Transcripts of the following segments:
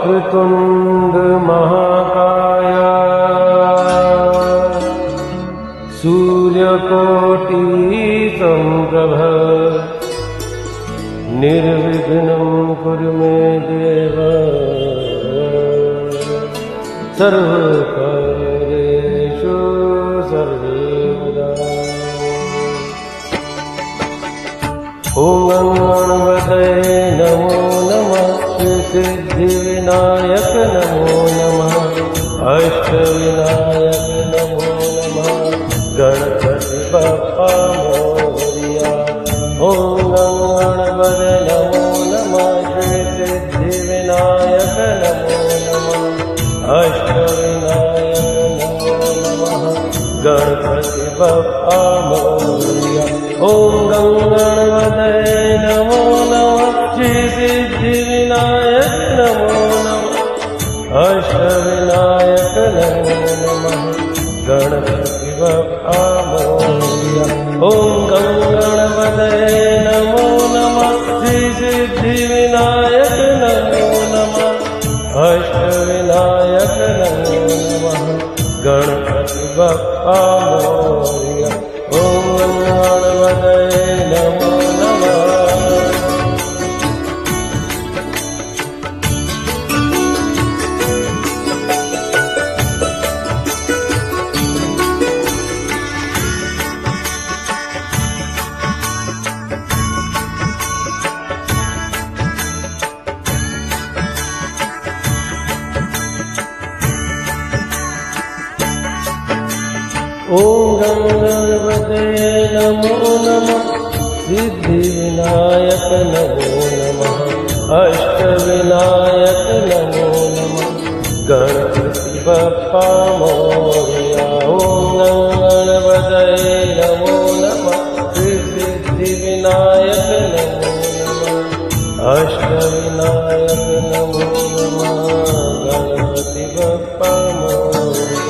वक्रतुंड महाकाय सूर्यकोटि संप्रभ निर्विघ्नं कुरु मे देव सर्वकार्येषु सर्वदा। ॐ गणपतये नमो नमः। सिद्धिविनायक नमो नमः। अष्टविनायक नमो नमः। गणपति बप्पा मोरया। ॐ गणपतये नमो नमः। सिद्धिविनायक नमो नमः। अष्टविनायक नमो नमः। गणपति बप्पा मोरया। ॐ गणपतये नमो नमः। सिद्धिविनायक नमो नमः। अष्टविनायक नमो नमः। गणपति बप्पा मोरया। ॐ गणपतये नमो नमः। सिद्धिविनायक नमो नमः। अष्टविनायक नमो नमः। गणपति बप्पा मोरया। ॐ गणपतये नमो नमः। ॐ गणपतये नमो नमः। सिद्धिविनायक नमो नमः। अष्टविनायक नमो नमः। गणपति बप्पा मोरया। ॐ गणपतये नमो नमः। सिद्धिविनायक नमो नमः। अष्टविनायक नमो नमः। गणपति बप्पा मोरया।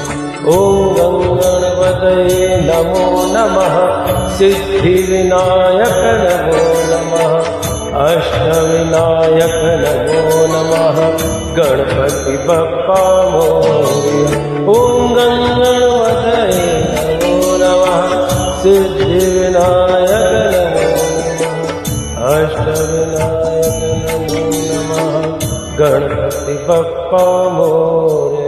ॐ गणपतये नमो नमः। सिद्धिविनायक नमो नमः। अष्टविनायक नमो नमः। गणपति बप्पा मोरया। ॐ गणपतये नमो नमः। सिद्धिविनायक नमो नमः। अष्टविनायक नमो नमः। गणपति बप्पा मोरया।